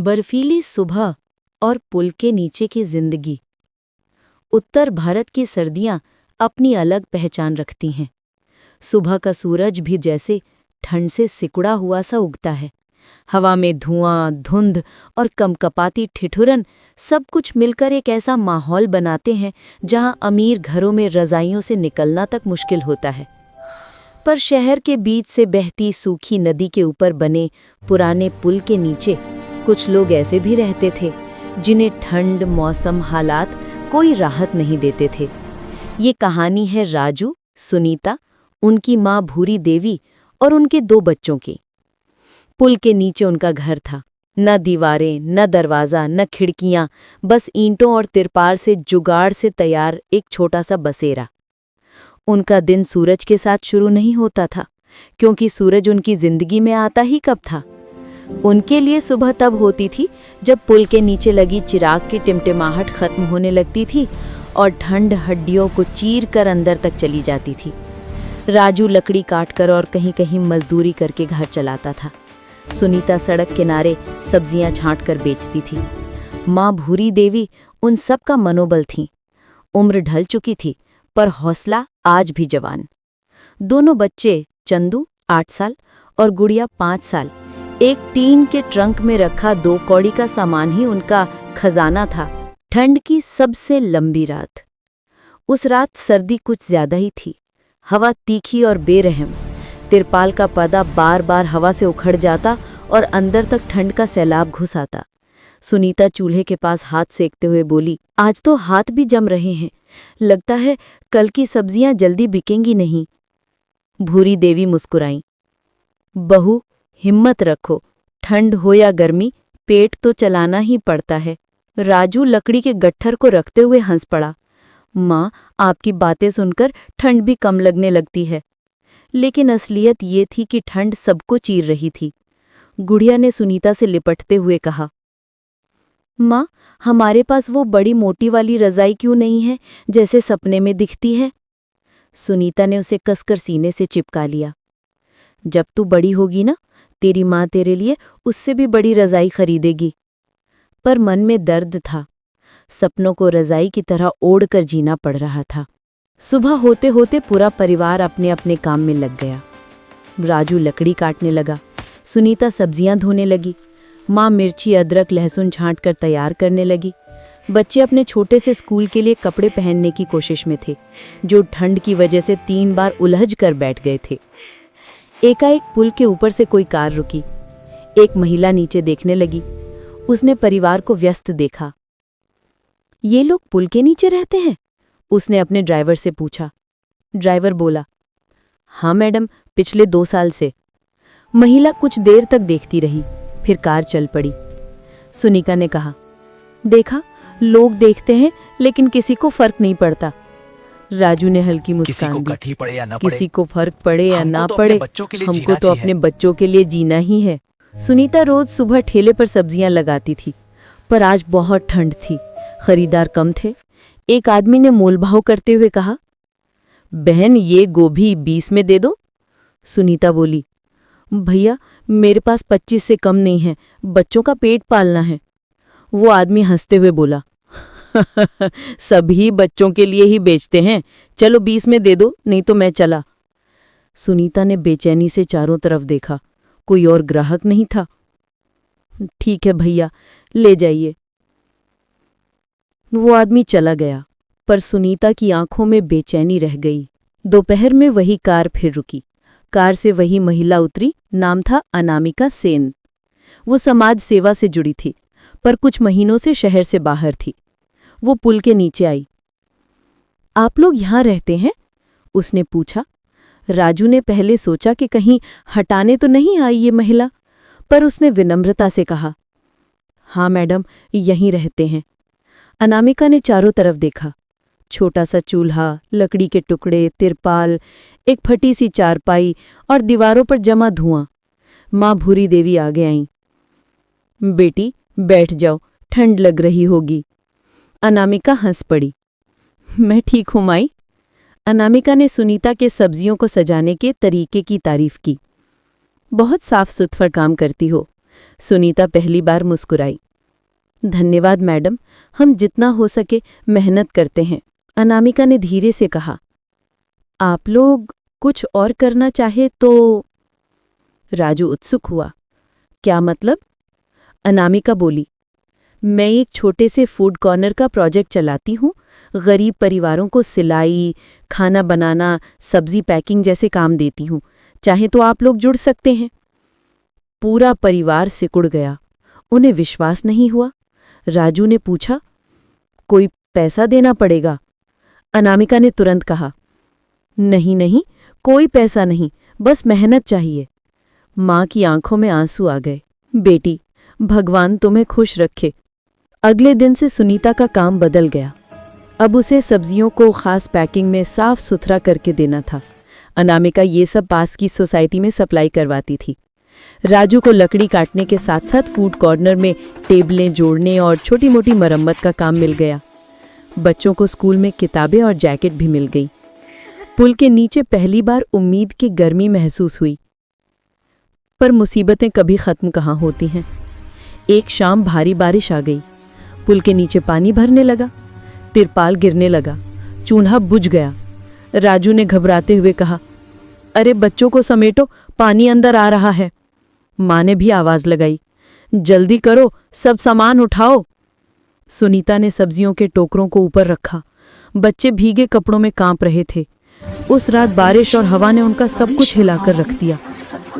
बर्फीली सुबह और पुल के नीचे की जिंदगी। उत्तर भारत की सर्दियां अपनी अलग पहचान रखती हैं। सुबह का सूरज भी जैसे ठंड से सिकुड़ा हुआ सा उगता है। हवा में धुआं, धुंध और कमकपाती ठिठुरन सब कुछ मिलकर एक ऐसा माहौल बनाते हैं जहां अमीर घरों में रजाइयों से निकलना तक मुश्किल होता है। पर शहर के बीच से बहती सूखी नदी के ऊपर बने पुराने पुल के नीचे कुछ लोग ऐसे भी रहते थे जिन्हें ठंड, मौसम, हालात कोई राहत नहीं देते थे। ये कहानी है राजू, सुनीता, उनकी माँ भूरी देवी और उनके 2 बच्चों की। पुल के नीचे उनका घर था। न दीवारें, न दरवाज़ा, न खिड़कियाँ, बस ईंटों और तिरपाल से जुगाड़ से तैयार एक छोटा सा बसेरा। उनका दिन सूरज के साथ शुरू नहीं होता था, क्योंकि सूरज उनकी जिंदगी में आता ही कब था। उनके लिए सुबह तब होती थी जब पुल के नीचे लगी चिराग की टिमटिमाहट खत्म होने लगती थी और ठंड हड्डियों को चीर कर अंदर तक चली जाती थी। राजू लकड़ी काटकर और कहीं कहीं मजदूरी करके घर चलाता था। सुनीता सड़क किनारे सब्जियां छांट कर बेचती थी। माँ भूरी देवी उन सब का मनोबल थी। उम्र ढल चुकी थी, पर हौसला आज भी जवान। दोनों बच्चे, चंदू 8 साल और गुड़िया 5 साल, एक टीन के ट्रंक में रखा 2 कौड़ी का सामान ही उनका खजाना था। ठंड की सबसे लंबी रात। उस रात सर्दी कुछ ज्यादा ही थी। हवा तीखी और बेरहम। तिरपाल का पर्दा बार बार हवा से उखड़ जाता और अंदर तक ठंड का सैलाब घुस आता। सुनीता चूल्हे के पास हाथ सेकते हुए बोली, आज तो हाथ भी जम रहे हैं। लगता है कल की सब्जियां जल्दी बिकेंगी नहीं। भूरी देवी मुस्कुराई, बहू हिम्मत रखो, ठंड हो या गर्मी पेट तो चलाना ही पड़ता है। राजू लकड़ी के गट्ठर को रखते हुए हंस पड़ा। माँ, आपकी बातें सुनकर ठंड भी कम लगने लगती है। लेकिन असलियत ये थी कि ठंड सबको चीर रही थी। गुड़िया ने सुनीता से लिपटते हुए कहा, माँ, हमारे पास वो बड़ी मोटी वाली रजाई क्यों नहीं है जैसे सपने में दिखती है? सुनीता ने उसे कसकर सीने से चिपका लिया। जब तू बड़ी होगी ना, तेरी माँ तेरे लिए उससे भी बड़ी रजाई खरीदेगी। पर मन में दर्द था। सपनों को रजाई की तरह ओढ़ कर जीना पड़ रहा था। सुबह होते होते पूरा परिवार अपने अपने काम में लग गया। राजू लकड़ी काटने लगा, सुनीता सब्जियां धोने लगी, माँ मिर्ची, अदरक, लहसुन छांट कर तैयार करने लगी। बच्चे अपने छोटे से स्कूल के लिए कपड़े पहनने की कोशिश में थे, जो ठंड की वजह से 3 बार उलझ कर बैठ गए थे। एकाएक पुल के ऊपर से कोई कार रुकी। एक महिला नीचे देखने लगी। उसने परिवार को व्यस्त देखा। ये लोग पुल के नीचे रहते हैं? उसने अपने ड्राइवर से पूछा। ड्राइवर बोला, हाँ मैडम, पिछले 2 साल से। महिला कुछ देर तक देखती रही, फिर कार चल पड़ी। सुनीता ने कहा, देखा, लोग देखते हैं लेकिन किसी को फर्क नहीं पड़ता। राजू ने हल्की मुस्कान दी। किसी को फर्क पड़े या ना पड़े, हमको तो अपने बच्चों के लिए जीना ही है। सुनीता रोज सुबह ठेले पर सब्जियां लगाती थी, पर आज बहुत ठंड थी, खरीदार कम थे। एक आदमी ने मोलभाव करते हुए कहा, बहन, ये गोभी 20 में दे दो। सुनीता बोली, भैया, मेरे पास 25 से कम नहीं है, बच्चों का पेट पालना है। वो आदमी हंसते हुए बोला, सभी बच्चों के लिए ही बेचते हैं, चलो 20 में दे दो, नहीं तो मैं चला। सुनीता ने बेचैनी से चारों तरफ देखा, कोई और ग्राहक नहीं था। ठीक है भैया, ले जाइए। वो आदमी चला गया, पर सुनीता की आंखों में बेचैनी रह गई। दोपहर में वही कार फिर रुकी। कार से वही महिला उतरी। नाम था अनामिका सेन। वो समाज सेवा से जुड़ी थी, पर कुछ महीनों से शहर से बाहर थी। वो पुल के नीचे आई। आप लोग यहाँ रहते हैं? उसने पूछा। राजू ने पहले सोचा कि कहीं हटाने तो नहीं आई ये महिला, पर उसने विनम्रता से कहा, हाँ मैडम, यहीं रहते हैं। अनामिका ने चारों तरफ देखा। छोटा सा चूल्हा, लकड़ी के टुकड़े, तिरपाल, एक फटी सी चारपाई और दीवारों पर जमा धुआं। माँ भूरी देवी आगे आईं। बेटी, बैठ जाओ, ठंड लग रही होगी। अनामिका हंस पड़ी। मैं ठीक हूं माई। अनामिका ने सुनीता के सब्जियों को सजाने के तरीके की तारीफ की। बहुत साफ सुथरा काम करती हो। सुनीता पहली बार मुस्कुराई। धन्यवाद मैडम, हम जितना हो सके मेहनत करते हैं, अनामिका ने धीरे से कहा। आप लोग कुछ और करना चाहे तो? राजू उत्सुक हुआ। क्या मतलब? अनामिका बोली। मैं एक छोटे से फूड कॉर्नर का प्रोजेक्ट चलाती हूँ। गरीब परिवारों को सिलाई, खाना बनाना, सब्जी पैकिंग जैसे काम देती हूँ। चाहे तो आप लोग जुड़ सकते हैं। पूरा परिवार सिकुड़ गया। उन्हें विश्वास नहीं हुआ। राजू ने पूछा, कोई पैसा देना पड़ेगा? अनामिका ने तुरंत कहा, नहीं नहीं, कोई पैसा नहीं, बस मेहनत चाहिए। माँ की आंखों में आंसू आ गए। बेटी, भगवान तुम्हें खुश रखे। अगले दिन से सुनीता का काम बदल गया। अब उसे सब्जियों को खास पैकिंग में साफ सुथरा करके देना था। अनामिका ये सब पास की सोसाइटी में सप्लाई करवाती थी। राजू को लकड़ी काटने के साथ साथ फूड कॉर्नर में टेबलें जोड़ने और छोटी मोटी मरम्मत का काम मिल गया। बच्चों को स्कूल में किताबें और जैकेट भी मिल गई। पुल के नीचे पहली बार उम्मीद की गर्मी महसूस हुई। पर मुसीबतें कभी खत्म कहाँ होती हैं। एक शाम भारी बारिश आ गई। पुल के नीचे पानी भरने लगा, तिरपाल गिरने लगा, चूल्हा बुझ गया। राजू ने घबराते हुए कहा, अरे बच्चों को समेटो, पानी अंदर आ रहा है। माँ ने भी आवाज लगाई, जल्दी करो, सब सामान उठाओ। सुनीता ने सब्जियों के टोकरों को ऊपर रखा। बच्चे भीगे कपड़ों में कांप रहे थे। उस रात बारिश और हवा ने उनका सब कुछ हिलाकर रख दिया।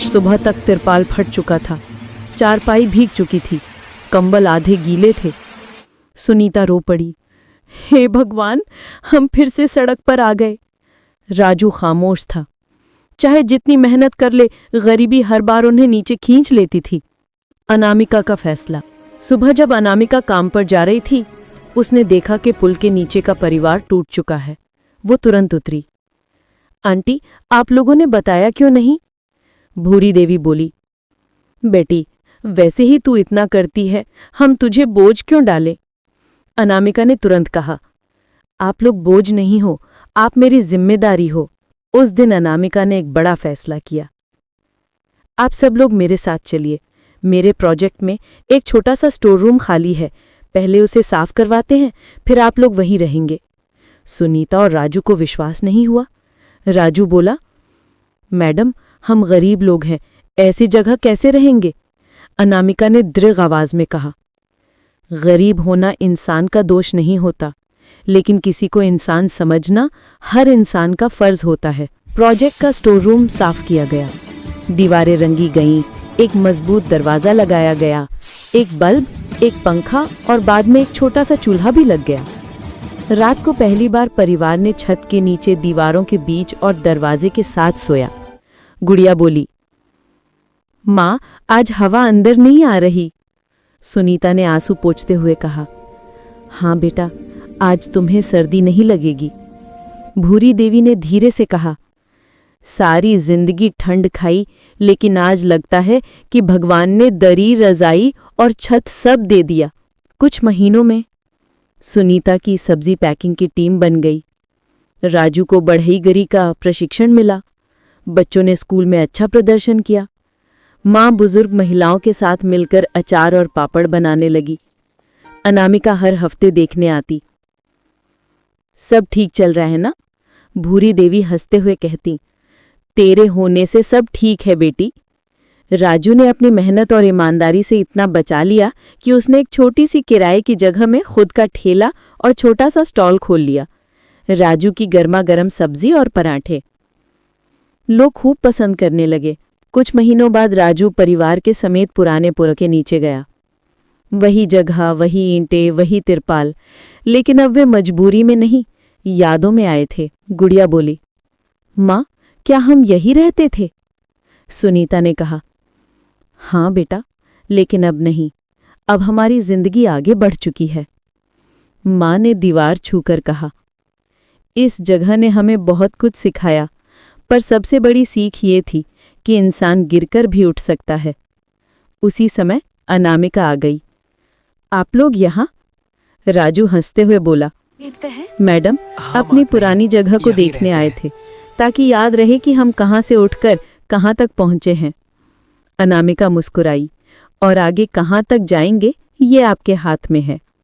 सुबह तक तिरपाल फट चुका था, चारपाई भीग चुकी थी, कंबल आधे गीले थे। सुनीता रो पड़ी, हे भगवान, हम फिर से सड़क पर आ गए। राजू खामोश था। चाहे जितनी मेहनत कर ले, गरीबी हर बार उन्हें नीचे खींच लेती थी। अनामिका का फैसला। सुबह जब अनामिका काम पर जा रही थी, उसने देखा कि पुल के नीचे का परिवार टूट चुका है। वो तुरंत उतरी। आंटी, आप लोगों ने बताया क्यों नहीं? भूरी देवी बोली, बेटी, वैसे ही तू इतना करती है, हम तुझे बोझ क्यों डाले? अनामिका ने तुरंत कहा, आप लोग बोझ नहीं हो, आप मेरी जिम्मेदारी हो। उस दिन अनामिका ने एक बड़ा फैसला किया। आप सब लोग मेरे साथ चलिए। मेरे प्रोजेक्ट में एक छोटा सा स्टोर रूम खाली है, पहले उसे साफ करवाते हैं, फिर आप लोग वहीं रहेंगे। सुनीता और राजू को विश्वास नहीं हुआ। राजू बोला, मैडम, हम गरीब लोग हैं, ऐसी जगह कैसे रहेंगे? अनामिका ने दृढ़ आवाज में कहा, गरीब होना इंसान का दोष नहीं होता, लेकिन किसी को इंसान समझना हर इंसान का फर्ज होता है। प्रोजेक्ट का स्टोर रूम साफ किया गया, दीवारें रंगी गईं, एक मजबूत दरवाजा लगाया गया, एक बल्ब, एक पंखा और बाद में एक छोटा सा चूल्हा भी लग गया। रात को पहली बार परिवार ने छत के नीचे दीवारों के बीच और दरवाजे के साथ सोया। गुड़िया बोली, माँ, आज हवा अंदर नहीं आ रही। सुनीता ने आंसू पोंछते हुए कहा, हाँ बेटा, आज तुम्हें सर्दी नहीं लगेगी। भूरी देवी ने धीरे से कहा, सारी जिंदगी ठंड खाई, लेकिन आज लगता है कि भगवान ने दरी, रजाई और छत सब दे दिया। कुछ महीनों में सुनीता की सब्जी पैकिंग की टीम बन गई। राजू को बढ़ईगरी का प्रशिक्षण मिला। बच्चों ने स्कूल में अच्छा प्रदर्शन किया। माँ बुजुर्ग महिलाओं के साथ मिलकर अचार और पापड़ बनाने लगी। अनामिका हर हफ्ते देखने आती। सब ठीक चल रहा है ना? भूरी देवी हंसते हुए कहती, तेरे होने से सब ठीक है बेटी। राजू ने अपनी मेहनत और ईमानदारी से इतना बचा लिया कि उसने एक छोटी सी किराए की जगह में खुद का ठेला और छोटा सा स्टॉल खोल लिया। राजू की गर्मा गर्म सब्जी और पराठे लोग खूब पसंद करने लगे। कुछ महीनों बाद राजू परिवार के समेत पुराने पुल के नीचे गया। वही जगह, वही ईंटें, वही तिरपाल, लेकिन अब वे मजबूरी में नहीं, यादों में आए थे। गुड़िया बोली, माँ, क्या हम यही रहते थे? सुनीता ने कहा, हाँ बेटा, लेकिन अब नहीं, अब हमारी जिंदगी आगे बढ़ चुकी है। माँ ने दीवार छूकर कहा, इस जगह ने हमें बहुत कुछ सिखाया, पर सबसे बड़ी सीख ये थी कि इंसान गिरकर भी उठ सकता है। उसी समय अनामिका आ गई। आप लोग यहाँ? राजू हंसते हुए बोला, मैडम, अपनी पुरानी जगह को देखने आए थे, ताकि याद रहे कि हम कहाँ से उठकर कहाँ तक पहुँचे हैं। अनामिका मुस्कुराई। और आगे कहाँ तक जाएंगे ये आपके हाथ में है।